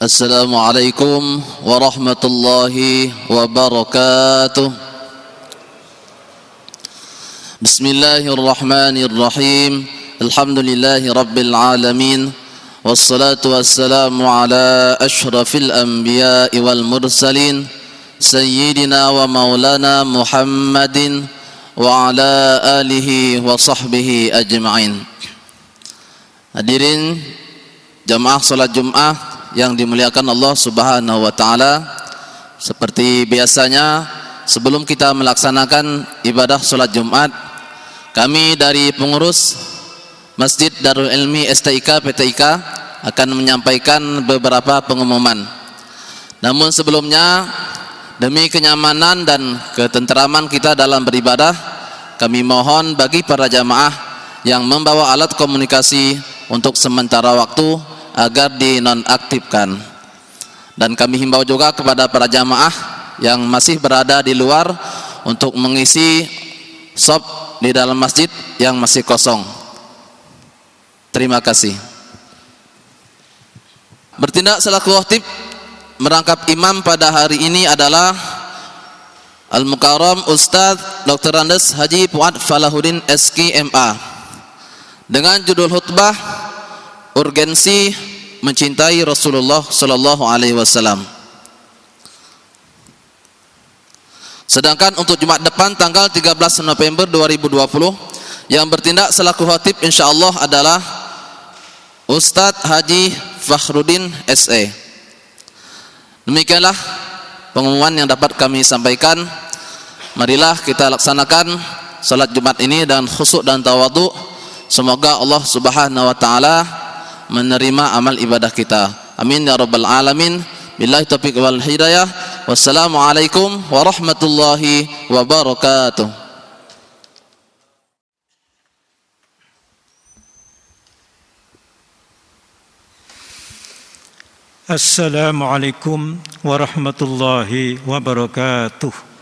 Assalamualaikum warahmatullahi wabarakatuh. Bismillahirrahmanirrahim. Alhamdulillahi rabbil alamin. Wassalatu wassalamu ala ashrafil anbiya'i wal mursalin Sayyidina wa maulana Muhammadin wa ala alihi wa sahbihi ajma'in. Hadirin jamaah salat Jumat yang dimuliakan Allah Subhanahu wa taala, seperti biasanya sebelum kita melaksanakan ibadah salat Jumat, kami dari pengurus Masjid Darul Ilmi STIK PTIK akan menyampaikan beberapa pengumuman. Namun sebelumnya, demi kenyamanan dan ketenteraman kita dalam beribadah, kami mohon bagi para jamaah yang membawa alat komunikasi untuk sementara waktu agar dinonaktifkan. Dan kami himbau juga kepada para jamaah yang masih berada di luar untuk mengisi shop di dalam masjid yang masih kosong. Terima kasih. Bertindak selaku khatib merangkap imam pada hari ini adalah Al-Mukarram Ustadz Dr. Andes Haji Fuad Falahuddin SK MA, dengan judul khutbah urgensi mencintai Rasulullah Sallallahu Alaihi Wasallam. Sedangkan untuk Jumat depan tanggal 13 November 2020 yang bertindak selaku khatib insyaallah adalah Ustadz Haji Fakhruddin SE. Demikianlah pengumuman yang dapat kami sampaikan. Marilah kita laksanakan salat Jumat ini dengan khusyuk dan tawadhu. Semoga Allah Subhanahu wa taala menerima amal ibadah kita. Amin ya rabbal alamin. Billahi taufiq wal hidayah. Wassalamualaikum warahmatullahi wabarakatuh. Assalamualaikum warahmatullahi wabarakatuh.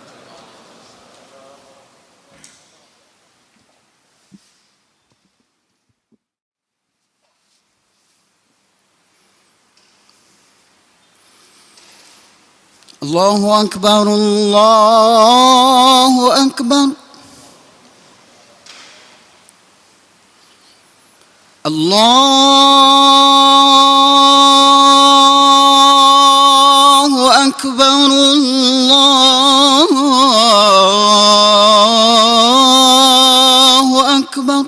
Allahu Akbar, Allahu Akbar. Allahu Akbar, Allahu Akbar.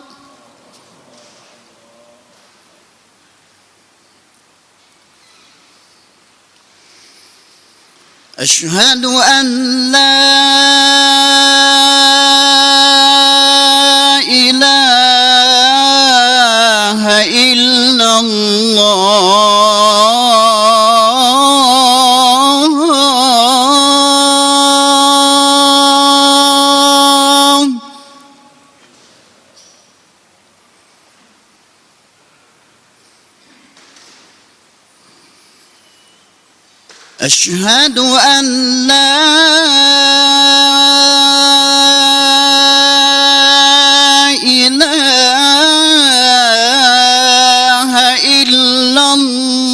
أشهد أن لا إله إلا الله. أشهد أن لا إله إلا الله.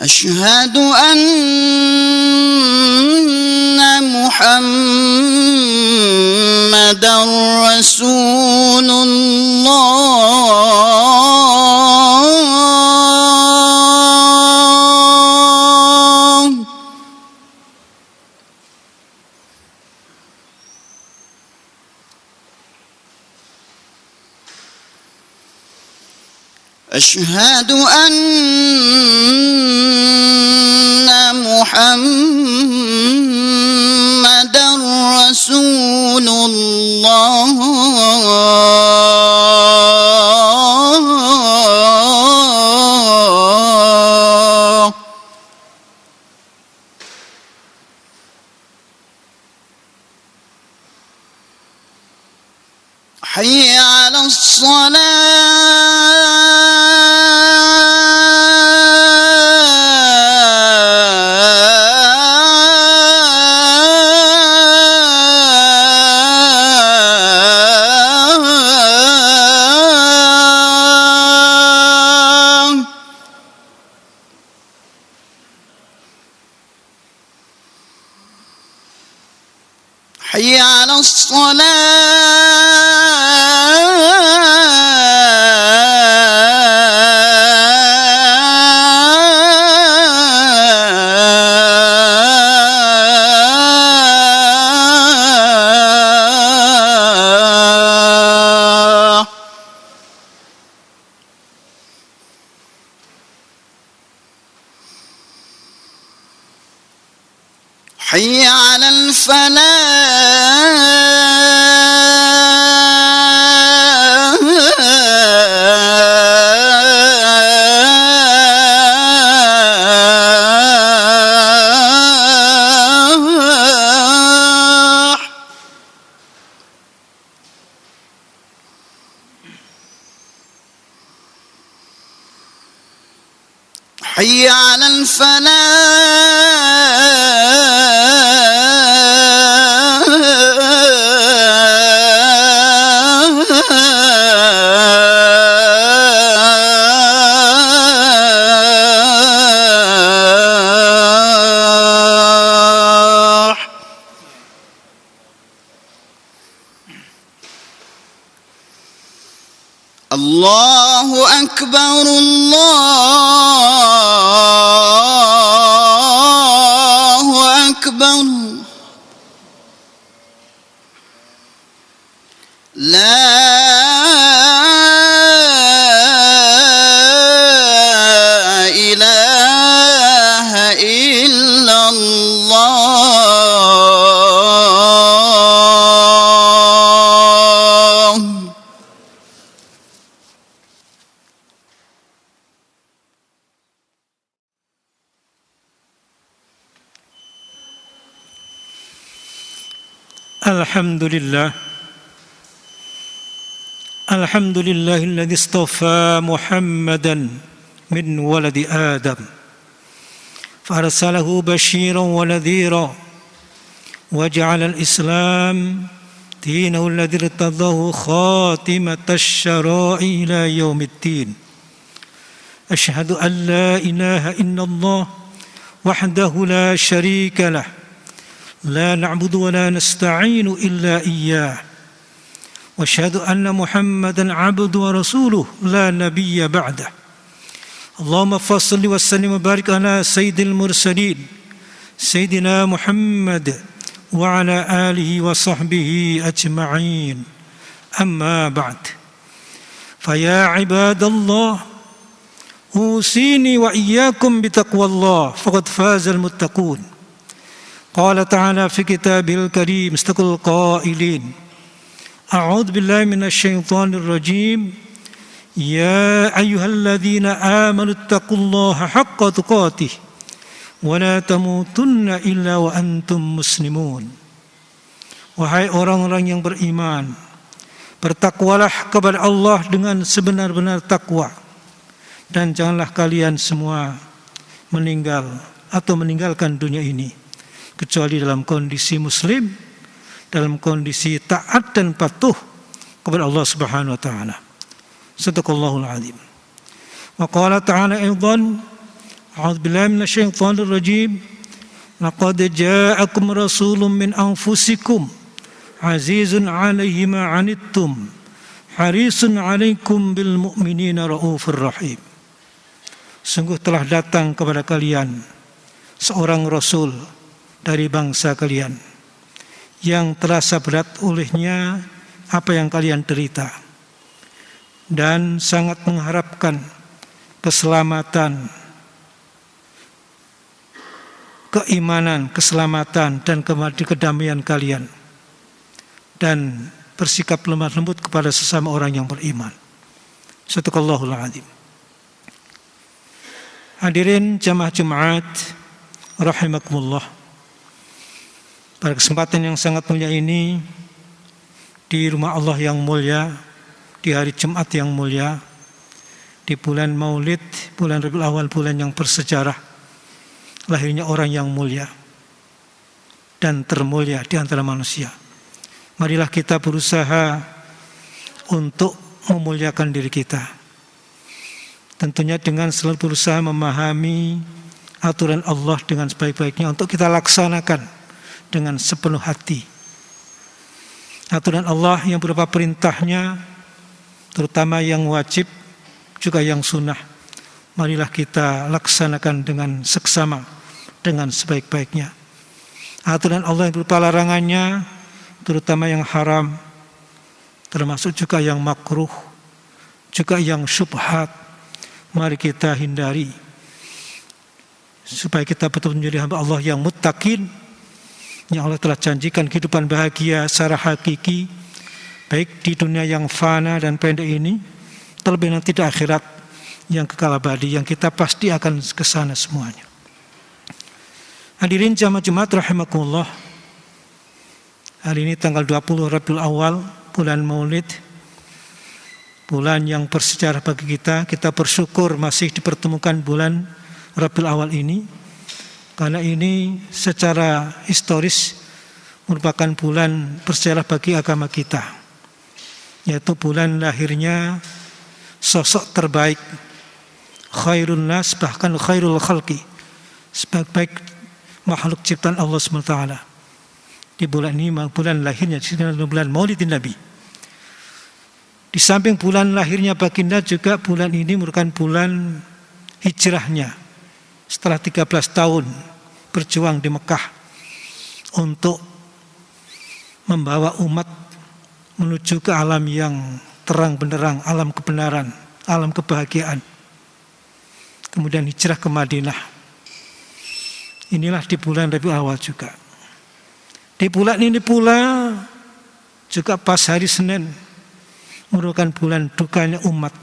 أشهد أن محمد رسول الله. أشهد أن محمد رسول الله. حي على الصلاة. حي على الصلاة حي على الفلاح حي على الفلاح الله أكبر الله أكبر لا إله إلا الله الحمد لله الحمد لله الذي اصطفى محمدا من ولد آدم فأرسله بشيرا ونذيرا وجعل الإسلام دينه الذي ارتضاه خاتمة الشرائع إلى يوم الدين أشهد أن لا إله إلا الله وحده لا شريك له لا نعبد ولا نستعين إلا إياه وأشهد أن محمدا عبده ورسوله لا نبي بعده اللهم فصل وسلم وبارك على سيد المرسلين سيدنا محمد وعلى آله وصحبه أجمعين أما بعد فيا عباد الله أوصيني وإياكم بتقوى الله فقد فاز المتقون قال تعالى في كتابه الكريم استقل القائلين أعوذ بالله من الشيطان الرجيم يا أيها الذين آمنوا اتقوا الله حق تقاته ولا تموتن إلا وأنتم مسلمون. Wahai orang-orang yang beriman, bertakwalah kepada Allah dengan sebenar-benar takwa, dan janganlah kalian semua meninggal atau meninggalkan dunia ini kecuali dalam kondisi muslim, dalam kondisi taat dan patuh kepada Allah Subhanahu wa taala. Sadaqallahul azim. Wa qala ta'ala aidan, a'udzu billahi minasyaitonir rajim, laqad ja'akum rasulun min anfusikum azizun 'alaihi ma 'anittum harisun 'alaikum bil mu'minina raufur rahim. Sungguh telah datang kepada kalian seorang rasul dari bangsa kalian yang terasa berat olehnya apa yang kalian derita dan sangat mengharapkan keselamatan, keimanan, keselamatan dan kedamaian kalian, dan bersikap lemah lembut kepada sesama orang yang beriman. Sadaqallahul azim. Hadirin jamaah Jumat rahimakumullah. Pada kesempatan yang sangat mulia ini, di rumah Allah yang mulia, di hari Jumat yang mulia, di bulan Maulid, bulan Rabiul Awal, bulan yang bersejarah, lahirnya orang yang mulia dan termulia di antara manusia. Marilah kita berusaha untuk memuliakan diri kita. Tentunya dengan selalu berusaha memahami aturan Allah dengan sebaik-baiknya untuk kita laksanakan dengan sepenuh hati aturan Allah yang berupa perintahnya, terutama yang wajib, juga yang sunnah. Marilah kita laksanakan dengan seksama, dengan sebaik-baiknya. Aturan Allah yang berupa larangannya, terutama yang haram, termasuk juga yang makruh, juga yang syubhat, mari kita hindari, supaya kita betul menjadi hamba Allah yang muttaqin, yang Allah telah janjikan kehidupan bahagia secara hakiki, baik di dunia yang fana dan pendek ini, terlebih nanti di akhirat yang kekal abadi, yang kita pasti akan ke sana semuanya. Hadirin jamaah Jumat rahimakumullah, hari ini tanggal 20 Rabiul Awal, bulan Maulid, bulan yang bersejarah bagi kita. Kita bersyukur masih dipertemukan bulan Rabiul Awal ini, karena ini secara historis merupakan bulan bersejarah bagi agama kita, yaitu bulan lahirnya sosok terbaik, khairun nas, bahkan khairul khalqi, sebaik-baik makhluk ciptaan Allah SWT. Di bulan ini bulan lahirnya, bulan Maulidin Nabi. Di samping bulan lahirnya baginda, juga bulan ini merupakan bulan hijrahnya. Setelah 13 tahun berjuang di Mekah untuk membawa umat menuju ke alam yang terang benderang, alam kebenaran, alam kebahagiaan. Kemudian hijrah ke Madinah. Inilah di bulan Rabiul Awal juga. Di bulan ini pula juga pas hari Senin merupakan bulan dukanya umat,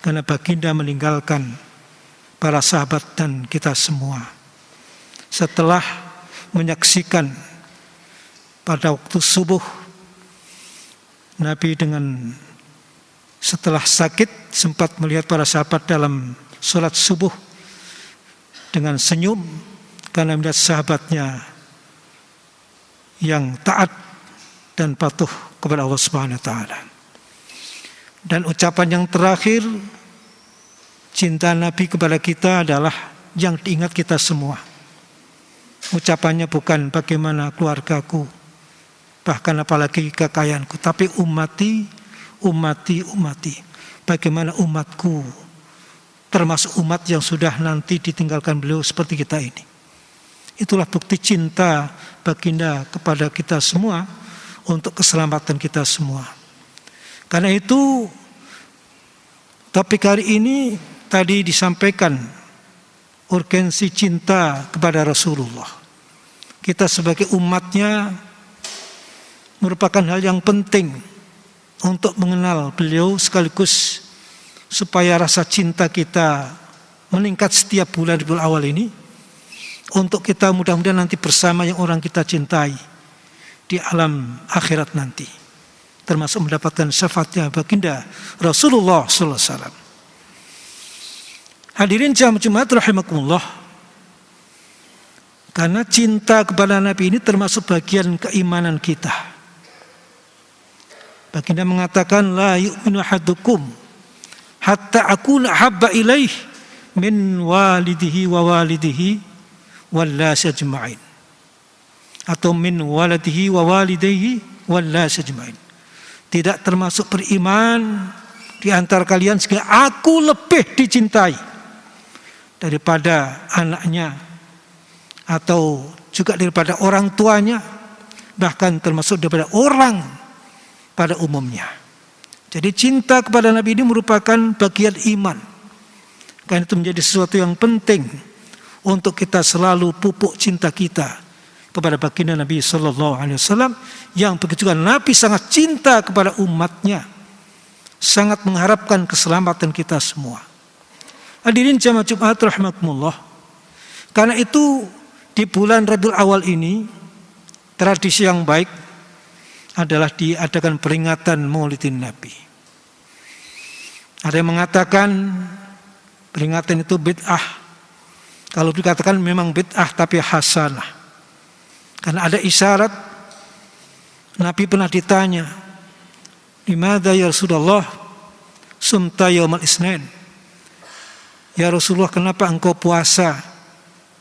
karena baginda meninggalkan para sahabat dan kita semua. Setelah menyaksikan pada waktu subuh, Nabi setelah sakit sempat melihat para sahabat dalam sholat subuh dengan senyum, karena melihat sahabatnya yang taat dan patuh kepada Allah Subhanahu wa taala. Dan ucapan yang terakhir, cinta Nabi kepada kita adalah yang diingat kita semua. Ucapannya bukan bagaimana keluargaku, bahkan apalagi kekayaanku, tapi ummati, ummati, ummati. Bagaimana umatku, termasuk umat yang sudah nanti ditinggalkan beliau seperti kita ini. Itulah bukti cinta baginda kepada kita semua, untuk keselamatan kita semua. Karena itu topik hari ini tadi disampaikan urgensi cinta kepada Rasulullah. Kita sebagai umatnya merupakan hal yang penting untuk mengenal beliau, sekaligus supaya rasa cinta kita meningkat setiap bulan Rabiul Awal ini, untuk kita mudah-mudahan nanti bersama yang orang kita cintai di alam akhirat nanti, termasuk mendapatkan syafaatnya baginda Rasulullah sallallahu alaihi wasallam. Hadirin jamaah Jumat rahimakumullah, karena cinta kepada Nabi ini termasuk bagian keimanan kita. Baginda mengatakan, la yu'minu ahadukum hatta akuna habba ilaih min walidihi wa walidihi wallas ajma'in, atau min waladihi wa walidayhi wallas ajma'in. Tidak termasuk beriman di antara kalian sehingga aku lebih dicintai daripada anaknya, atau juga daripada orang tuanya, bahkan termasuk daripada orang pada umumnya. Jadi cinta kepada Nabi ini merupakan bagian iman. Karena itu menjadi sesuatu yang penting untuk kita selalu pupuk cinta kita kepada baginda Nabi sallallahu alaihi wasallam, yang begitu juga Nabi sangat cinta kepada umatnya, sangat mengharapkan keselamatan kita semua. Hadirin jamaah Jumat rahimakumullah, karena itu di bulan Rabiul Awal ini tradisi yang baik adalah diadakan peringatan Maulidin Nabi. Ada yang mengatakan peringatan itu bid'ah. Kalau dikatakan memang bid'ah tapi hasanah, karena ada isyarat. Nabi pernah ditanya, "Limadza ya Rasulullah sumta yaumal isnin?" Ya Rasulullah, kenapa engkau puasa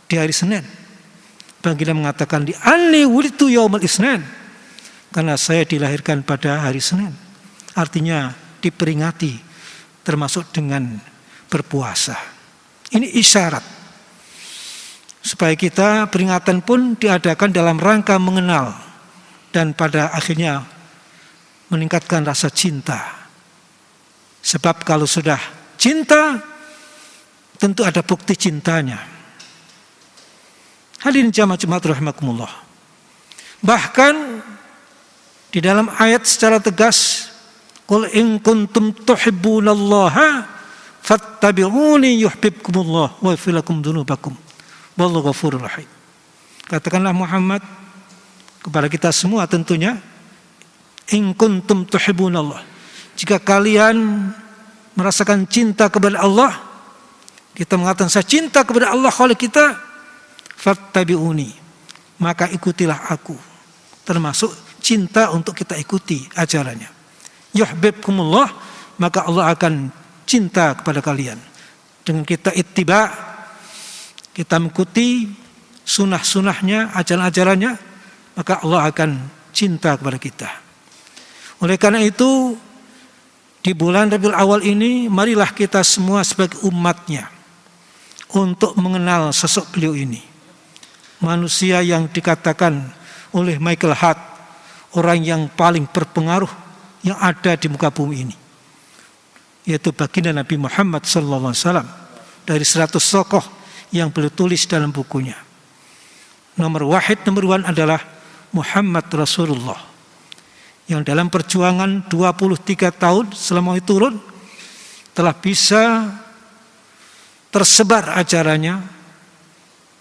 di hari Senin? Baginda mengatakan, "Li anni wulidtu yaumal isnin." karena saya dilahirkan pada hari Senin. Artinya diperingati termasuk dengan berpuasa. Ini isyarat supaya kita peringatan pun diadakan dalam rangka mengenal dan pada akhirnya meningkatkan rasa cinta. Sebab kalau sudah cinta, tentu ada bukti cintanya. Hadirin jamaah Jumat rahimakumullah. Bahkan di dalam ayat secara tegas, qul in kuntum tuhibbunallaha fattabi'uni yuhibbukumullah wa yaghfir lakum dzunubakum wallahu ghafurur rahim. Katakanlah Muhammad kepada kita semua tentunya, in kuntum tuhibbunallah, jika kalian merasakan cinta kepada Allah, kita mengatakan saya cinta kepada Allah, oleh kita fattabi'uni, maka ikutilah aku, termasuk cinta untuk kita ikuti ajarannya. Yuhibbukumullah, maka Allah akan cinta kepada kalian. Dengan kita ittiba, kita mengikuti sunnah-sunnahnya, ajaran-ajarannya, maka Allah akan cinta kepada kita. Oleh karena itu, di bulan Rabiul Awal ini, marilah kita semua sebagai umatnya untuk mengenal sosok beliau ini. Manusia yang dikatakan oleh Michael Hart, orang yang paling berpengaruh yang ada di muka bumi ini, yaitu baginda Nabi Muhammad SAW. Dari 100 tokoh yang beliau tulis dalam bukunya, nomor 1 adalah Muhammad Rasulullah, yang dalam perjuangan 23 tahun selama itu turun, telah bisa tersebar ajarannya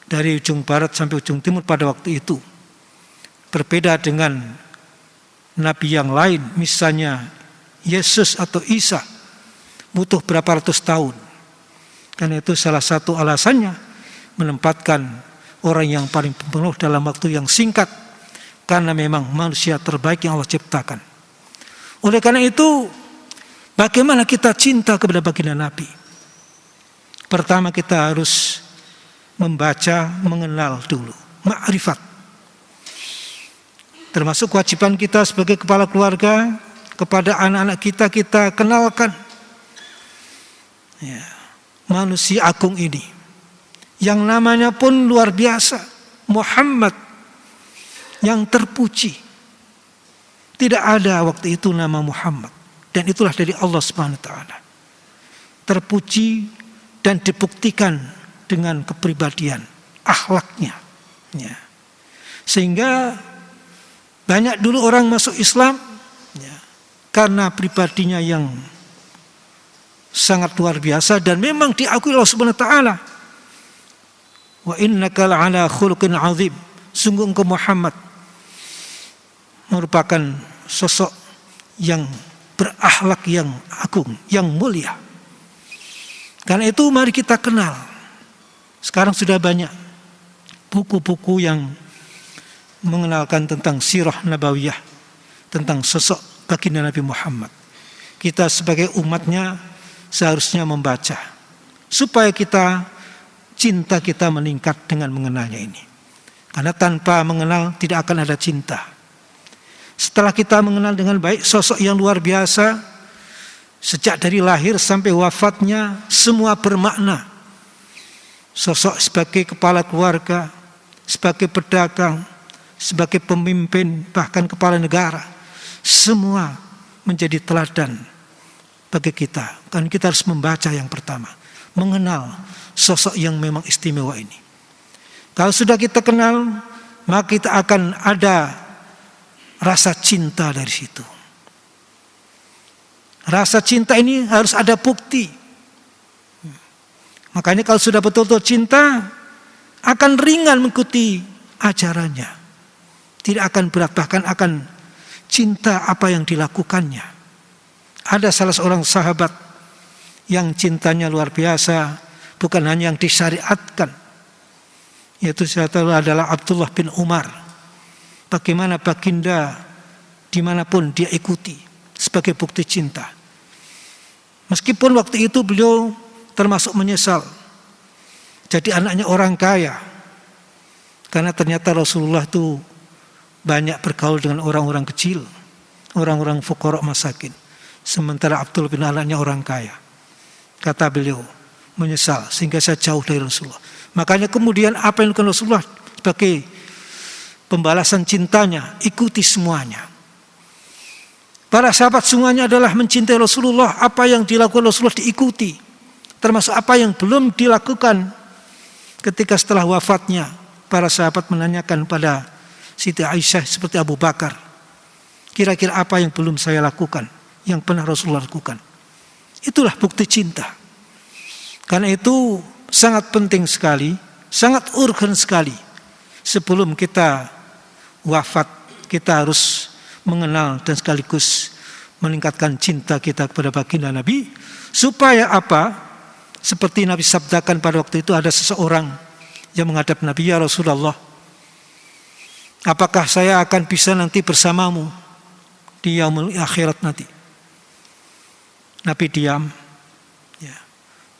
dari ujung barat sampai ujung timur pada waktu itu. Berbeda dengan nabi yang lain, misalnya Yesus atau Isa, butuh berapa ratus tahun. Karena itu salah satu alasannya menempatkan orang yang paling penuh dalam waktu yang singkat, karena memang manusia terbaik yang Allah ciptakan. Oleh karena itu, bagaimana kita cinta kepada baginda Nabi? Pertama kita harus membaca, mengenal dulu, ma'rifat. Termasuk kewajiban kita sebagai kepala keluarga, kepada anak-anak kita, kita kenalkan ya, manusia agung ini, yang namanya pun luar biasa, Muhammad, yang terpuji. Tidak ada waktu itu nama Muhammad, dan itulah dari Allah Subhanahu wa taala. Terpuji dan dibuktikan dengan kepribadian, akhlaknya. Ya. Sehingga banyak dulu orang masuk Islam ya, karena pribadinya yang sangat luar biasa dan memang diakui Allah Subhanahu wa taala. Wa innaka la'ala khuluqin 'azim. Sungguh engkau Muhammad merupakan sosok yang berakhlak yang agung, yang mulia. Karena itu mari kita kenal. Sekarang sudah banyak buku-buku yang mengenalkan tentang sirah nabawiyah, tentang sosok baginda Nabi Muhammad. Kita sebagai umatnya seharusnya membaca, supaya cinta kita meningkat dengan mengenalnya ini. Karena tanpa mengenal tidak akan ada cinta. Setelah kita mengenal dengan baik sosok yang luar biasa, sejak dari lahir sampai wafatnya semua bermakna. Sosok sebagai kepala keluarga, sebagai pedagang, sebagai pemimpin, bahkan kepala negara, semua menjadi teladan bagi kita. Kan kita harus membaca yang pertama, mengenal sosok yang memang istimewa ini. Kalau sudah kita kenal, maka kita akan ada rasa cinta dari situ. Rasa cinta ini harus ada bukti. Makanya kalau sudah betul-betul cinta, akan ringan mengikuti ajarannya. Tidak akan berat, bahkan akan cinta apa yang dilakukannya. Ada salah seorang sahabat yang cintanya luar biasa, bukan hanya yang disyariatkan, yaitu adalah Abdullah bin Umar. Bagaimana baginda dimanapun dia ikuti sebagai bukti cinta. Meskipun waktu itu beliau termasuk menyesal jadi anaknya orang kaya, karena ternyata Rasulullah itu banyak bergaul dengan orang-orang kecil, orang-orang fuqara masakin. Sementara Abdul bin anaknya orang kaya. Kata beliau, menyesal sehingga saya jauh dari Rasulullah. Makanya kemudian apa yang dilakukan Rasulullah sebagai pembalasan cintanya, ikuti semuanya. Para sahabat semuanya adalah mencintai Rasulullah. Apa yang dilakukan Rasulullah diikuti. Termasuk apa yang belum dilakukan ketika setelah wafatnya. Para sahabat menanyakan pada Siti Aisyah seperti Abu Bakar. Kira-kira apa yang belum saya lakukan, yang pernah Rasulullah lakukan. Itulah bukti cinta. Karena itu sangat penting sekali, sangat urgen sekali. Sebelum kita wafat, kita harus mengenal dan sekaligus meningkatkan cinta kita kepada baginda Nabi. Supaya apa? Seperti Nabi sabdakan pada waktu itu, ada seseorang yang menghadap Nabi, ya Rasulullah, apakah saya akan bisa nanti bersamamu di yaumul akhirat nanti? Nabi diam. Ya.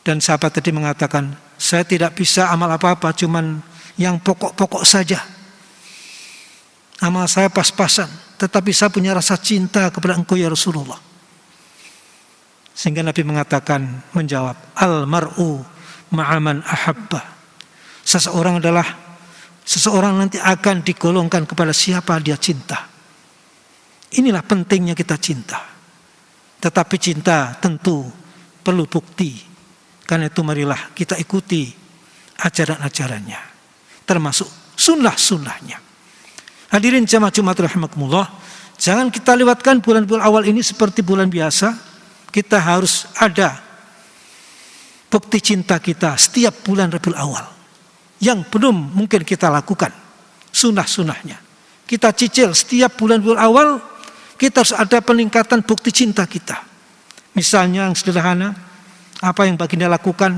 Dan sahabat tadi mengatakan, saya tidak bisa amal apa-apa, cuman yang pokok-pokok saja. Amal saya pas-pasan, tetapi saya punya rasa cinta kepada engkau ya Rasulullah. Sehingga Nabi mengatakan, menjawab, al-mar'u ma'aman ahabba. Seseorang nanti akan digolongkan kepada siapa dia cinta. Inilah pentingnya kita cinta. Tetapi cinta tentu perlu bukti. Karena itu marilah kita ikuti ajaran-ajarannya, termasuk sunnah-sunnahnya. Hadirin jamaah Jumat rahimakumullah, jangan kita lewatkan bulan-bulan awal ini seperti bulan biasa. Kita harus ada bukti cinta kita setiap bulan Rabiul Awal yang belum mungkin kita lakukan, sunnah-sunnahnya. Kita cicil setiap bulan Rabiul Awal, kita harus ada peningkatan bukti cinta kita. Misalnya yang sederhana, apa yang baginda lakukan?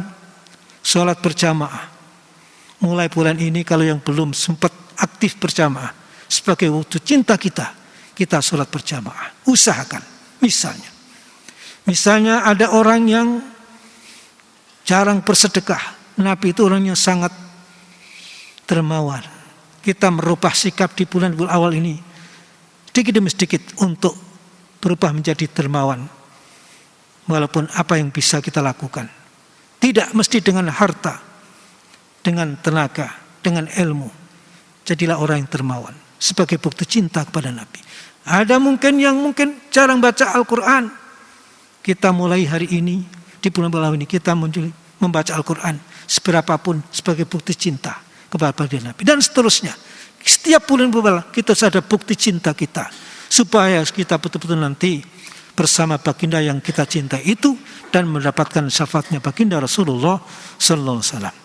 Sholat berjamaah. Mulai bulan ini kalau yang belum sempat aktif berjamaah, sebagai wujud cinta kita, kita sholat berjamaah. Usahakan. Misalnya ada orang yang jarang bersedekah. Nabi itu orang yang sangat dermawan. Kita merubah sikap di bulan awal ini sedikit demi sedikit untuk berubah menjadi dermawan. Walaupun apa yang bisa kita lakukan, tidak mesti dengan harta, dengan tenaga, dengan ilmu. Jadilah orang yang dermawan sebagai bukti cinta kepada Nabi. Ada mungkin yang jarang baca Al-Quran. Kita mulai hari ini, di bulan awal ini, kita membaca Al-Quran seberapapun sebagai bukti cinta kepada Nabi. Dan seterusnya. Setiap bulan kita ada bukti cinta kita. Supaya kita betul-betul nanti bersama baginda yang kita cintai itu dan mendapatkan syafaatnya baginda Rasulullah sallallahu alaihi wasallam.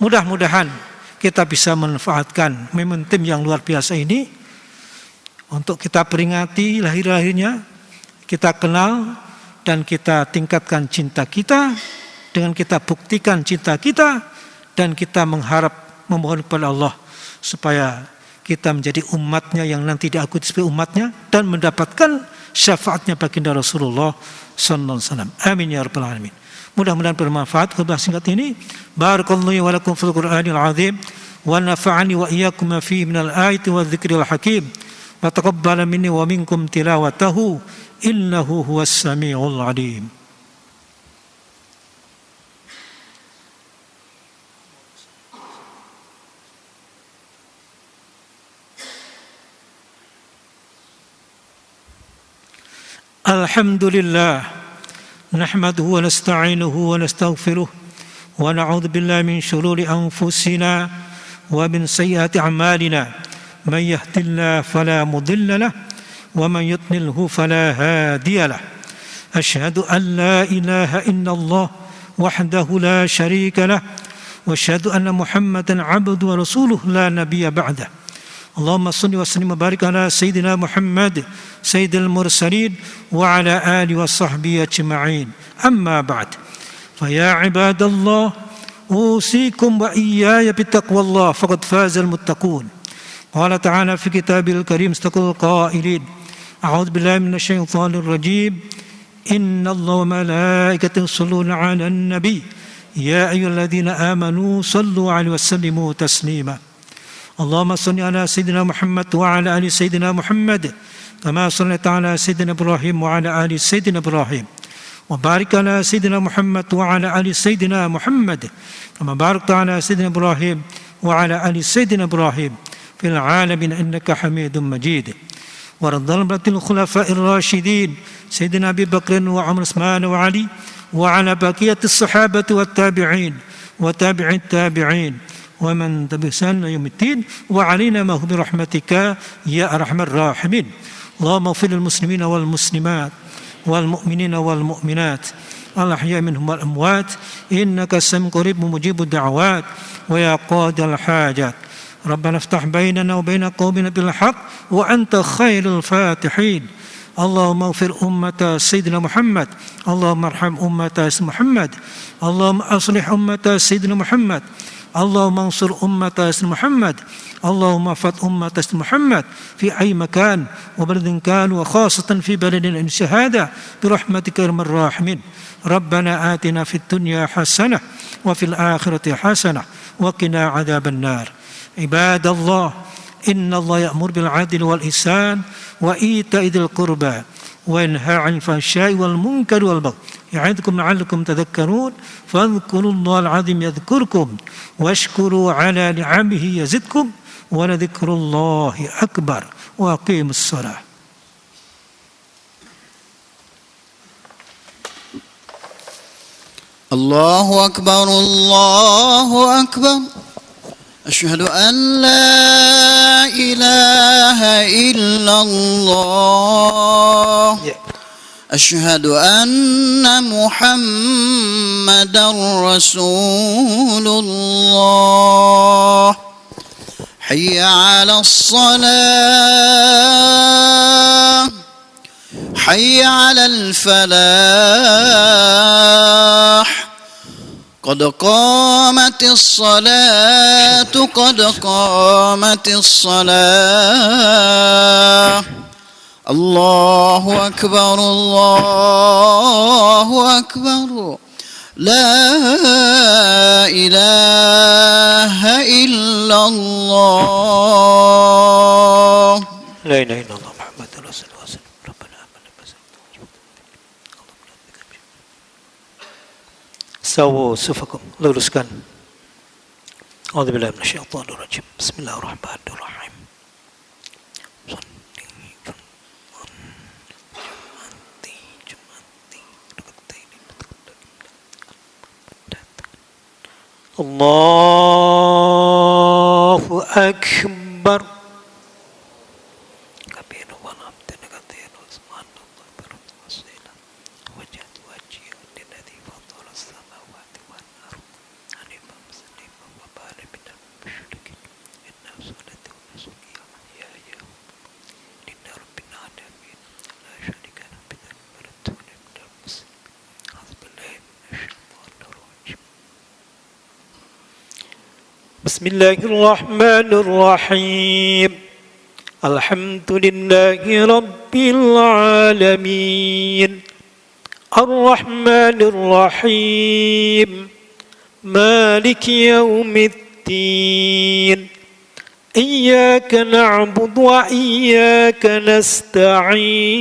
Mudah-mudahan kita bisa memanfaatkan momentum yang luar biasa ini untuk kita peringati lahir-lahirnya, kita kenal dan kita tingkatkan cinta kita dengan kita buktikan cinta kita dan kita mengharap memohon kepada Allah supaya kita menjadi umatnya yang nanti diakui sebagai umatnya dan mendapatkan syafaatnya baginda Rasulullah sallallahu alaihi wasallam. Amin ya rabbal alamin. Mudah-mudahan bermanfaat khutbah singkat ini. Barakallahu wa lakum fil Qur'anil azim wa nafa'ani wa iyyakum ma fihi minal ayati wadh-dhikril hakim wa taqabbala minni wa minkum tilawatahu innahu huwas samiul alim. Alhamdulillah, nahmaduhu wa nasta'inuhu wa nastaghfiruh wa na'udzu billahi min shururi anfusina wa min sayyiati a'malina. Man yahdihillahu fala mudilla lahu wa man yudlilhu fala hadiya lahu. Asyhadu an la ilaha illallah wahdahu la syarika lahu wa asyhadu anna Muhammadan 'abduhu wa rasuluhu la nabiyya ba'dahu. Allahumma salli wa sallim wa barik ala sayyidina Muhammad sayyidil mursalin wa ala alihi wa sahbihi ajma'in. Amma ba'd. Fa ya ibadallah usikum wa iyaya bittaqwallah faqad fazal muttaqun. Qala ta'ala fi kitabil karim istaqul qailin. A'udzu billahi minasy syaithanir rajim. Innallaha wa malaikatahu yusholluna 'alan nabi. Ya ayyuhalladzina amanu shallu 'alaihi wa sallimu taslima. اللهم صل على سيدنا محمد وعلى آل سيدنا محمد كما صليت على سيدنا إبراهيم وعلى آل سيدنا إبراهيم وبارك على سيدنا محمد وعلى آل سيدنا محمد كما باركت على سيدنا إبراهيم وعلى آل سيدنا إبراهيم في العالمين إنك حميد مجيد. وارض عن الخلفاء الراشدين سيدنا أبي بكر وعمر وعثمان وعلي وعلى بقية الصحابة والتابعين وتابع التابعين ومن تبعهم إلى يوم الدين وعلينا ما هو برحمتك يا أرحم الراحمين. اللهم اغفر للمسلمين والمسلمات والمؤمنين والمؤمنات الأحياء منهم والأموات إنك سميع قريب مجيب الدعوات ويا قاضي الحاجات. ربنا افتح بيننا وبين قومنا بالحق وأنت خير الفاتحين. اللهم اغفر أمة سيدنا محمد، اللهم ارحم أمة سيدنا محمد، اللهم أصلح أمة سيدنا محمد، اللهم انصر أمة سيدنا محمد، اللهم احفظ أمة سيدنا محمد في أي مكان وبلد كان وخاصة في بلدنا الشهادة برحمتك يا أرحم الراحمين. ربنا آتنا في الدنيا حسنة وفي الآخرة حسنة وقنا عذاب النار. عباد الله إن الله يأمر بالعدل والإحسان وإيتاء ذي القربى وينهى عن الفحشاء والمنكر والبغي يعظكم لعلكم تذكرون فاذكروا الله العظيم يذكركم واشكروا على نعمه يزدكم ولذكر الله أكبر وأقيموا الصلاة. الله أكبر الله أكبر. أشهد أن لا إله إلا الله. أشهد أن محمدا رسول الله. حي على الصلاة، حي على الفلاح، قد قامت الصلاة قد قامت الصلاة. الله أكبر الله أكبر. لا إله إلا الله. لا إله إلا الله محمد رسول الله. ربنا آمنا سووا صفكم luruskan. A'udzubillahi minasyaitonir rajim. Bismillahirrahmanirrahim. Allahu Akbar. بسم الله الرحمن الرحيم. الحمد لله رب العالمين الرحمن الرحيم مالك يوم الدين إياك نعبد وإياك نستعين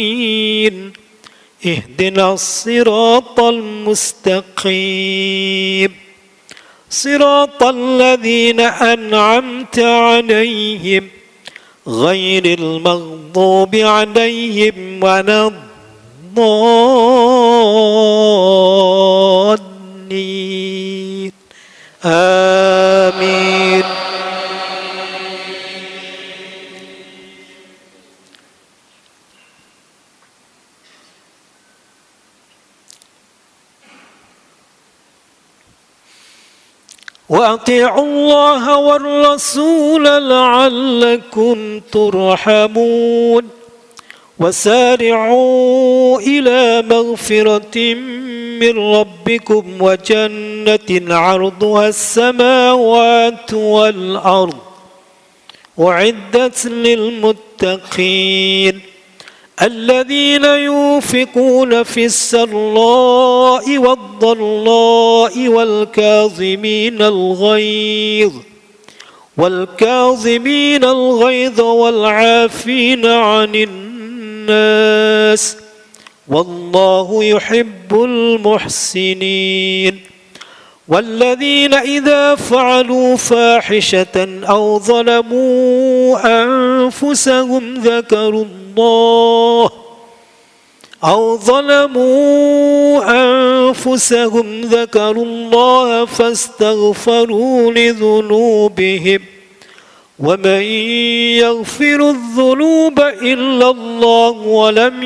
اهدنا الصراط المستقيم صراط الذين أنعمت عليهم غير المغضوب عليهم ولا الضالين آمين. وأطيعوا الله والرسول لعلكم ترحمون وسارعوا إلى مغفرة من ربكم وجنة عرضها السماوات والأرض أعدت للمتقين الذين ينفقون في السراء والضراء والكاظمين الغيظ والكاظمين الغيظ والعافين عن الناس والله يحب المحسنين والذين إذا فعلوا فاحشة أو ظلموا أنفسهم ذكروا الله فاستغفروا لذنوبهم ومن يغفر الذنوب إلا الله ولم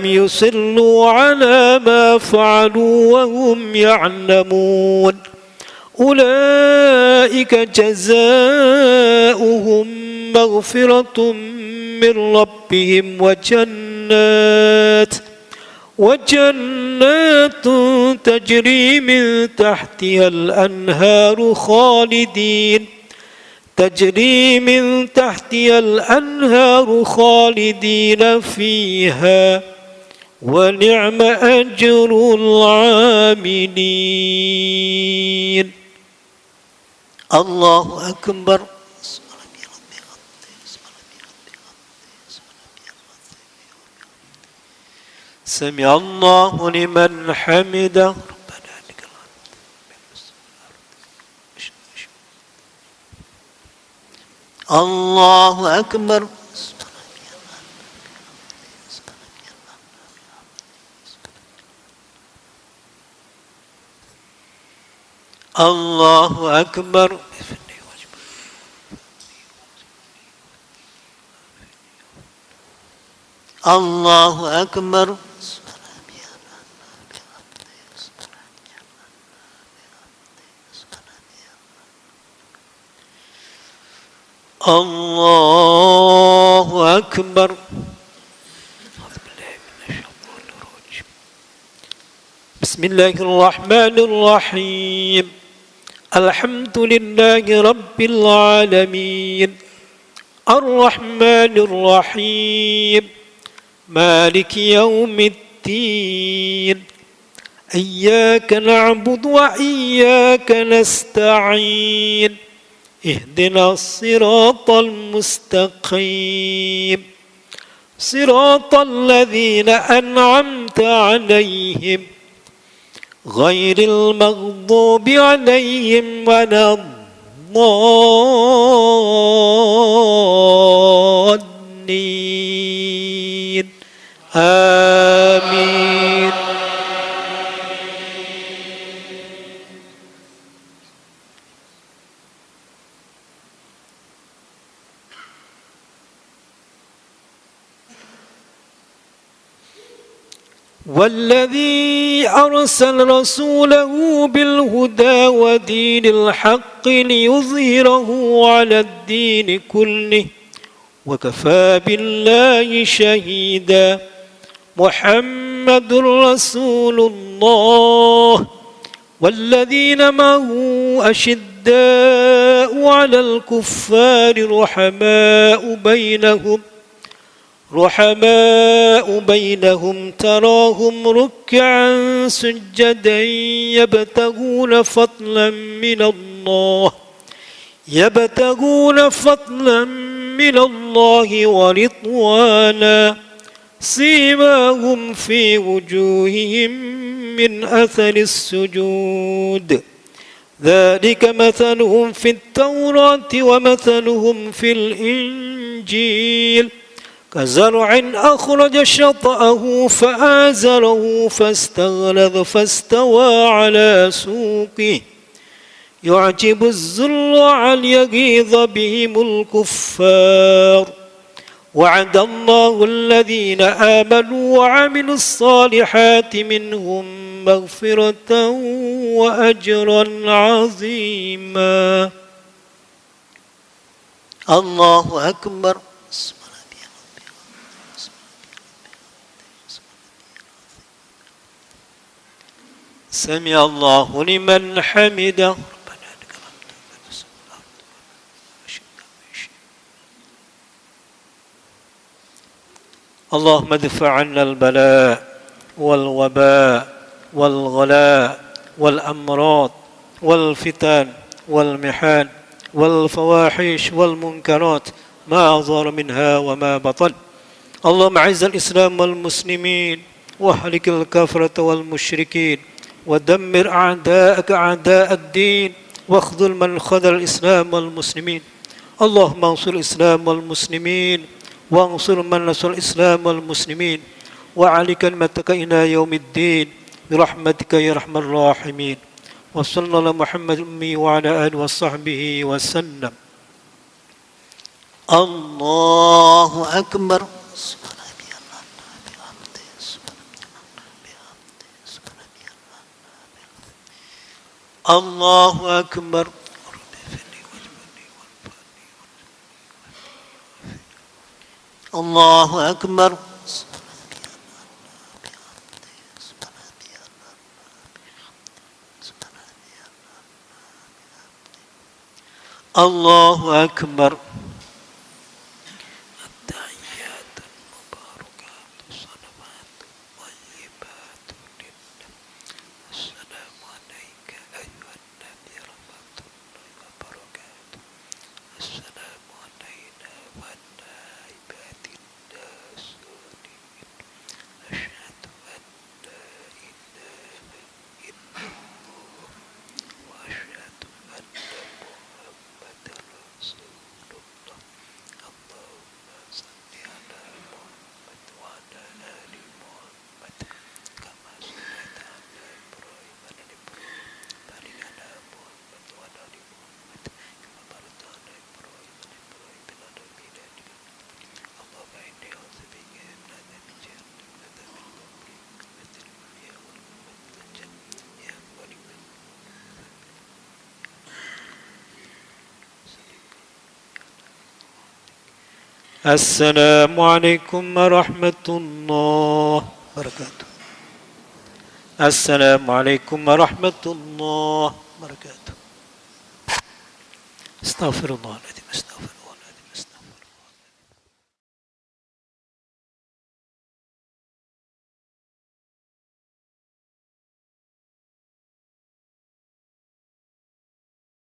يصروا على ما فعلوا وهم يعلمون أولئك جزاؤهم مغفرة من ربهم وجنات تجري من تحتها الأنهار خالدين فيها ونعم أجر العاملين. الله أكبر. سمع الله لمن حمده. الله أكبر. الله أكبر. الله أكبر. الله أكبر. بسم الله الرحمن الرحيم. الحمد لله رب العالمين الرحمن الرحيم مالك يوم الدين إياك نعبد وإياك نستعين اهدنا الصراط المستقيم صراط الذين أنعمت عليهم غير المغضوب عليهم ولا الضالين آمين. والذي أرسل رسوله بالهدى ودين الحق ليظهره على الدين كله وكفى بالله شهيدا. محمد رسول الله والذين معه أشداء على الكفار رحماء بينهم تراهم ركعا سجدا يبتغون فضلا من الله ورضوانا سيماهم في وجوههم من أثر السجود ذلك مثلهم في التوراة ومثلهم في الإنجيل كزرع أخرج شطأه فآزره فاستغلظ فاستوى على سوقه يعجب الزراع ليغيظ بهم الكفار. وعد الله الذين آمنوا وعملوا الصالحات منهم مغفرة وأجرا عظيما. الله أكبر. سمع الله لمن حمده. اللهم ادفع عنا البلاء والوباء والغلاء والأمراض والفتن والمحن والفواحش والمنكرات ما ظهر منها وما بطن. اللهم أعز الإسلام والمسلمين واهلك الكفرة والمشركين ودمر أعداءك أعداء الدين واخذل من خذل الإسلام والمسلمين. اللهم انصر الإسلام والمسلمين وانصر من نصر الإسلام والمسلمين وعلي كلمتك إلى يوم الدين برحمتك يا أرحم الراحمين. وصلى الله على محمد الأمي وعلى آله وصحبه وسلم. الله أكبر. الله أكبر. الله أكبر. الله أكبر. التحيات المباركات الصلوات الطيبات لله. السلام عليك أيها النبي ورحمة الله وبركاته. السلام علينا وعلى عباد الله الصالحين. أشهد أن لا إله إلا الله وأشهد أن محمد رسول الله. اللهم صل على محمد وعلى آل محمد كما صليت على إبراهيم وعلى إبراهيم. بارك على محمد وعلى آل محمد كما باركت على إبراهيم وعلى إبراهيم في العالمين إنك حميد مجيد. اللهم إني أعوذ بك من عذاب جهنم وعذاب القبر وفتنة المحيا والممات والدجال يا ولي السلام عليكم ورحمة الله وبركاته. السلام عليكم ورحمة الله وبركاته. استغفر الله العظيم. استغفر